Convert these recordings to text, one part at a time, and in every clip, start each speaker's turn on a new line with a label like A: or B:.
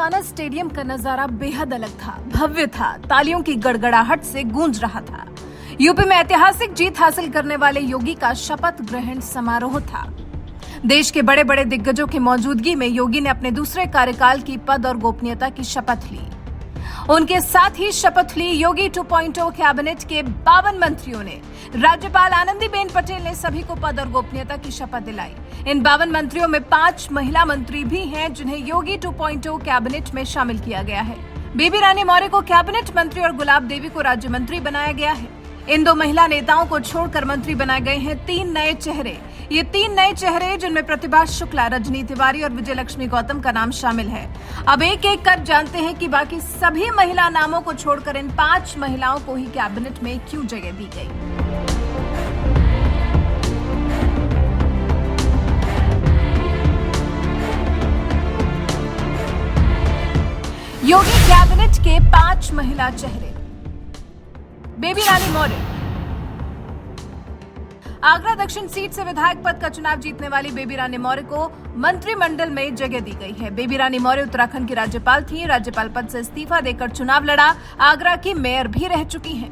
A: मालिकाना स्टेडियम का नजारा बेहद अलग था, भव्य था, तालियों की गड़गड़ाहट से गूंज रहा था। यूपी में ऐतिहासिक जीत हासिल करने वाले योगी का शपथ ग्रहण समारोह था। देश के बड़े बड़े दिग्गजों की मौजूदगी में योगी ने अपने दूसरे कार्यकाल की पद और गोपनीयता की शपथ ली। उनके साथ ही शपथ ली योगी 2.0 कैबिनेट के 52 मंत्रियों ने। राज्यपाल आनंदीबेन पटेल ने सभी को पद और गोपनीयता की शपथ दिलाई। इन 52 मंत्रियों में 5 महिला मंत्री भी हैं जिन्हें योगी 2.0 कैबिनेट में शामिल किया गया है। बेबी रानी मौर्य को कैबिनेट मंत्री और गुलाब देवी को राज्य मंत्री बनाया गया है। इन 2 महिला नेताओं को छोड़कर मंत्री बनाए गए हैं 3 नए चेहरे। ये 3 नए चेहरे जिनमें प्रतिभा शुक्ला, रजनी तिवारी और विजयलक्ष्मी गौतम का नाम शामिल है। अब एक एक कर जानते हैं कि बाकी सभी महिला नामों को छोड़कर इन 5 महिलाओं को ही कैबिनेट में क्यों जगह दी गई। योगी कैबिनेट के 5 महिला चेहरे। बेबी रानी मौर्य आगरा दक्षिण सीट से विधायक पद का चुनाव जीतने वाली बेबी रानी मौर्य को मंत्रिमंडल में जगह दी गई है। बेबी रानी मौर्य उत्तराखंड की राज्यपाल थी। राज्यपाल पद से इस्तीफा देकर चुनाव लड़ा। आगरा की मेयर भी रह चुकी हैं।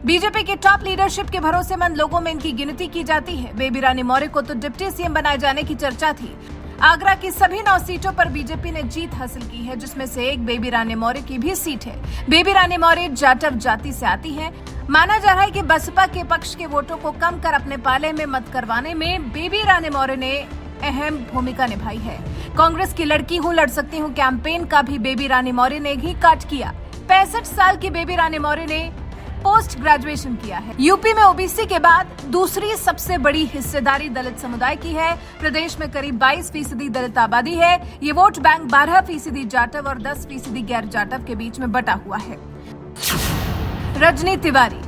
A: बीजेपी के टॉप लीडरशिप के भरोसेमंद लोगों में इनकी गिनती की जाती है। बेबी रानी मौर्य को तो डिप्टी सीएम बनाए जाने की चर्चा थी। आगरा की सभी 9 सीटों पर बीजेपी ने जीत हासिल की है, जिसमें से एक बेबी रानी मौर्य की भी सीट है। बेबी रानी मौर्य जाटव जाति से आती हैं। माना जा रहा है कि बसपा के पक्ष के वोटों को कम कर अपने पाले में मत करवाने में बेबी रानी मौर्य ने अहम भूमिका निभाई है। कांग्रेस की लड़की हूं, लड़ सकती हूं कैंपेन का भी बेबी रानी मौर्य ने ही काट किया। 65 साल की बेबी रानी मौर्य ने पोस्ट ग्रेजुएशन किया है। यूपी में ओबीसी के बाद दूसरी सबसे बड़ी हिस्सेदारी दलित समुदाय की है। प्रदेश में करीब 22% दलित आबादी है। ये वोट बैंक 12% जाटव और 10% गैर जाटव के बीच में बटा हुआ है। रजनी तिवारी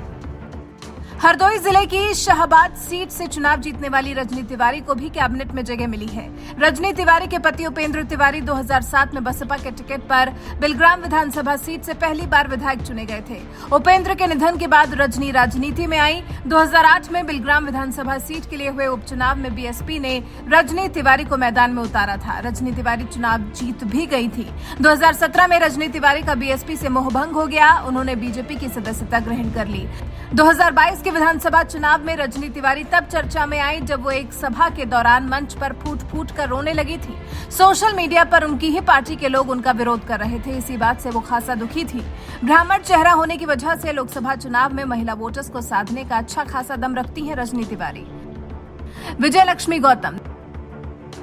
A: हरदोई जिले की शाहबाद सीट से चुनाव जीतने वाली रजनी तिवारी को भी कैबिनेट में जगह मिली है। रजनी तिवारी के पति उपेंद्र तिवारी 2007 में बसपा के टिकट पर बिलग्राम विधानसभा सीट से पहली बार विधायक चुने गए थे। उपेंद्र के निधन के बाद रजनी राजनीति में आई। 2008 में बिलग्राम विधानसभा सीट के लिए हुए उपचुनाव में बीएसपी ने रजनी तिवारी को मैदान में उतारा था। रजनी तिवारी चुनाव जीत भी गई थी। 2017 में रजनी तिवारी का बीएसपी से मोहभंग हो गया। उन्होंने बीजेपी की सदस्यता ग्रहण कर ली। 2022 के विधानसभा चुनाव में रजनी तिवारी तब चर्चा में आई जब वो एक सभा के दौरान मंच पर फूट फूट कर रोने लगी थी। सोशल मीडिया पर उनकी ही पार्टी के लोग उनका विरोध कर रहे थे। इसी बात से वो खासा दुखी थी। ब्राह्मण चेहरा होने की वजह से लोकसभा चुनाव में महिला वोटर्स को साधने का अच्छा खासा दम रखती है रजनी तिवारी। विजयलक्ष्मी गौतम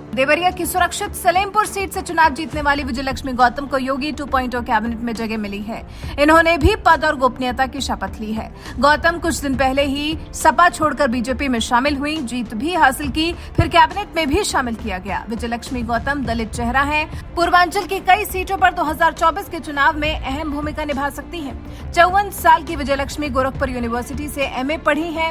A: देवरिया की सुरक्षित सलेमपुर सीट से चुनाव जीतने वाली विजयलक्ष्मी गौतम को योगी 2.0 कैबिनेट में जगह मिली है। इन्होंने भी पद और गोपनीयता की शपथ ली है। गौतम कुछ दिन पहले ही सपा छोड़कर बीजेपी में शामिल हुई, जीत भी हासिल की, फिर कैबिनेट में भी शामिल किया गया। विजयलक्ष्मी गौतम दलित चेहरा है। पूर्वांचल की कई सीटों पर 2024 के चुनाव में अहम भूमिका निभा सकती है। 54 साल की विजयलक्ष्मी गोरखपुर यूनिवर्सिटी से एमए पढ़ी है।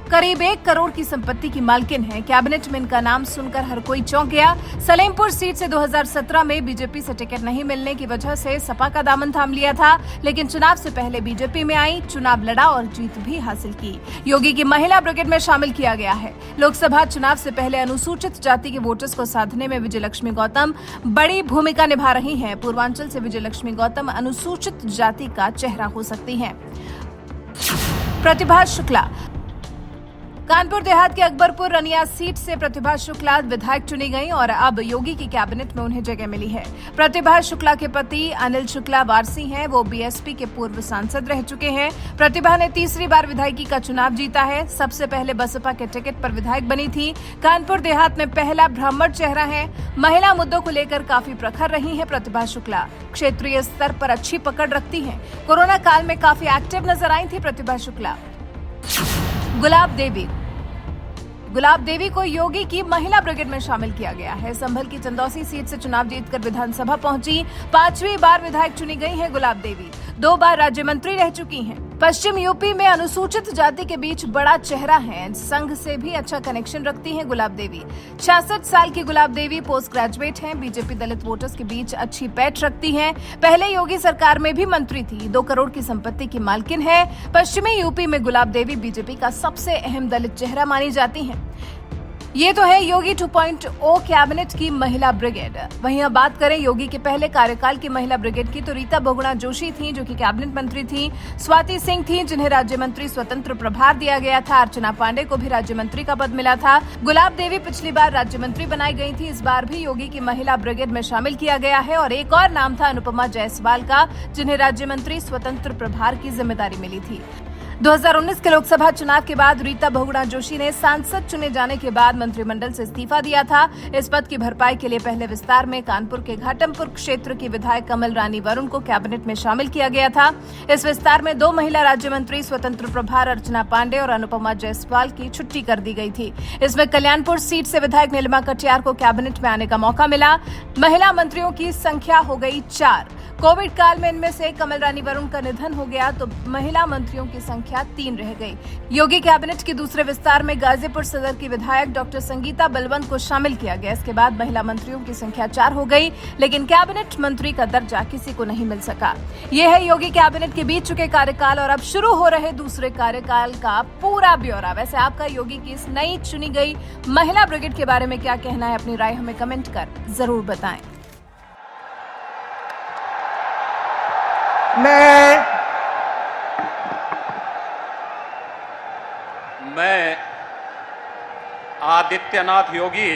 A: करीब 1 करोड़ की संपत्ति की मालकिन है। कैबिनेट में इनका नाम सुनकर हर कोई चौंक गया। सलेमपुर सीट से 2017 में बीजेपी से टिकट नहीं मिलने की वजह से सपा का दामन थाम लिया था, लेकिन चुनाव से पहले बीजेपी में आई, चुनाव लड़ा और जीत भी हासिल की। योगी की महिला ब्रिगेड में शामिल किया गया है। लोकसभा चुनाव से पहले अनुसूचित जाति के वोटर्स को साधने में विजयलक्ष्मी गौतम बड़ी भूमिका निभा रही हैं। पूर्वांचल से विजयलक्ष्मी गौतम अनुसूचित जाति का चेहरा हो सकती हैं। प्रतिभा शुक्ला कानपुर देहात के अकबरपुर रनिया सीट से प्रतिभा शुक्ला विधायक चुनी गई और अब योगी की कैबिनेट में उन्हें जगह मिली है। प्रतिभा शुक्ला के पति अनिल शुक्ला वारसी हैं। वो बीएसपी के पूर्व सांसद रह चुके हैं। प्रतिभा ने तीसरी बार विधायकी का चुनाव जीता है। सबसे पहले बसपा के टिकट पर विधायक बनी थी। कानपुर देहात में पहला ब्राह्मण चेहरा है। महिला मुद्दों को लेकर काफी प्रखर रही है प्रतिभा शुक्ला। क्षेत्रीय स्तर पर अच्छी पकड़ रखती है। कोरोना काल में काफी एक्टिव नजर आई थी प्रतिभा शुक्ला। गुलाब देवी को योगी की महिला ब्रिगेड में शामिल किया गया है। संभल की चंदौसी सीट से चुनाव जीतकर विधानसभा पहुंची। 5वीं बार विधायक चुनी गई हैं गुलाब देवी। 2 बार राज्य मंत्री रह चुकी हैं। पश्चिम यूपी में अनुसूचित जाति के बीच बड़ा चेहरा है। संघ से भी अच्छा कनेक्शन रखती हैं गुलाब देवी। 66 साल की गुलाब देवी पोस्ट ग्रेजुएट हैं। बीजेपी दलित वोटर्स के बीच अच्छी पैठ रखती हैं। पहले योगी सरकार में भी मंत्री थी। 2 करोड़ की संपत्ति की मालकिन है। पश्चिमी यूपी में गुलाब देवी बीजेपी का सबसे अहम दलित चेहरा मानी जाती हैं। ये तो है योगी 2.0 कैबिनेट की महिला ब्रिगेड। वहीं अब बात करें योगी के पहले कार्यकाल की महिला ब्रिगेड की, तो रीता बहुगुणा जोशी थी जो कि कैबिनेट मंत्री थी, स्वाति सिंह थी जिन्हें राज्य मंत्री स्वतंत्र प्रभार दिया गया था, अर्चना पांडे को भी राज्य मंत्री का पद मिला था, गुलाब देवी पिछली बार राज्य मंत्री बनाई गई थी, इस बार भी योगी की महिला ब्रिगेड में शामिल किया गया है। और एक और नाम था अनुपमा जायसवाल का, जिन्हें राज्य मंत्री स्वतंत्र प्रभार की जिम्मेदारी मिली थी। 2019 के लोकसभा चुनाव के बाद रीता बहुगुणा जोशी ने सांसद चुने जाने के बाद मंत्रिमंडल से इस्तीफा दिया था। इस पद की भरपाई के लिए पहले विस्तार में कानपुर के घाटमपुर क्षेत्र की विधायक कमल रानी वरुण को कैबिनेट में शामिल किया गया था। इस विस्तार में 2 महिला राज्य मंत्री स्वतंत्र प्रभार अर्चना पांडे और अनुपमा जायसवाल की छुट्टी कर दी गई थी। इसमें कल्याणपुर सीट से विधायक नीलिमा कटियार को कैबिनेट में आने का मौका मिला। महिला मंत्रियों की संख्या हो गई 4। कोविड काल में इनमें से कमल रानी वरुण का निधन हो गया तो महिला मंत्रियों की संख्या 3 रह गई। योगी कैबिनेट के दूसरे विस्तार में गाजीपुर सदर की विधायक डॉक्टर संगीता बलवंत को शामिल किया गया। इसके बाद महिला मंत्रियों की संख्या 4 हो गई, लेकिन कैबिनेट मंत्री का दर्जा किसी को नहीं मिल सका। ये है योगी कैबिनेट के बीत चुके कार्यकाल और अब शुरू हो रहे दूसरे कार्यकाल का पूरा ब्यौरा। वैसे आपका योगी की इस नई चुनी गई महिला ब्रिगेड के बारे में क्या कहना है? अपनी राय हमें कमेंट कर जरूर बताएं।
B: मैं आदित्यनाथ योगी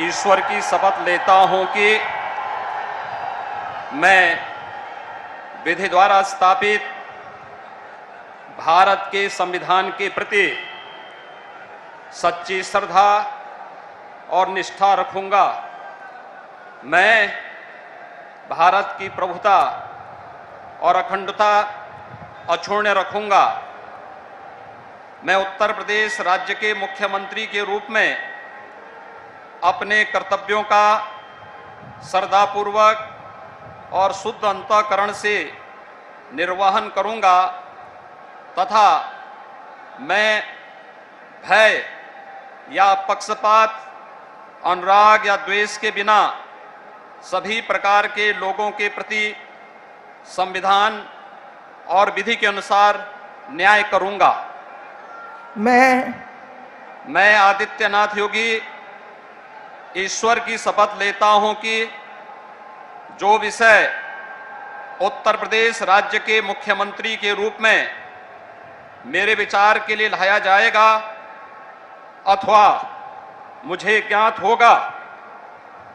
B: ईश्वर की शपथ लेता हूं कि मैं विधि द्वारा स्थापित भारत के संविधान के प्रति सच्ची श्रद्धा और निष्ठा रखूंगा। मैं भारत की प्रभुता और अखंडता अक्षुण्ण रखूंगा। मैं उत्तर प्रदेश राज्य के मुख्यमंत्री के रूप में अपने कर्तव्यों का श्रद्धापूर्वक और शुद्ध अंतःकरण से निर्वहन करूंगा तथा मैं भय या पक्षपात, अनुराग या द्वेष के बिना सभी प्रकार के लोगों के प्रति संविधान और विधि के अनुसार न्याय करूंगा। मैं आदित्यनाथ योगी ईश्वर की शपथ लेता हूं कि जो विषय उत्तर प्रदेश राज्य के मुख्यमंत्री के रूप में मेरे विचार के लिए लाया जाएगा अथवा मुझे ज्ञात होगा,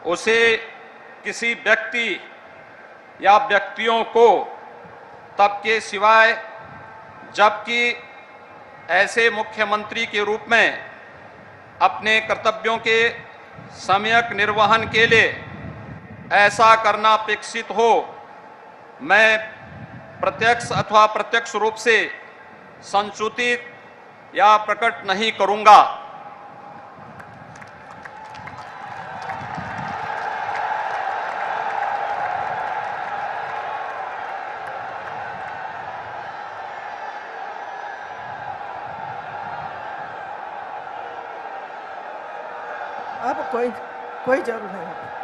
B: उसे किसी व्यक्ति या व्यक्तियों को तब के सिवाय जबकि ऐसे मुख्यमंत्री के रूप में अपने कर्तव्यों के सम्यक निर्वहन के लिए ऐसा करना अपेक्षित हो, मैं प्रत्यक्ष अथवा अप्रत्यक्ष रूप से संसूचित या प्रकट नहीं करूंगा।
C: अब कोई जरूरत नहीं।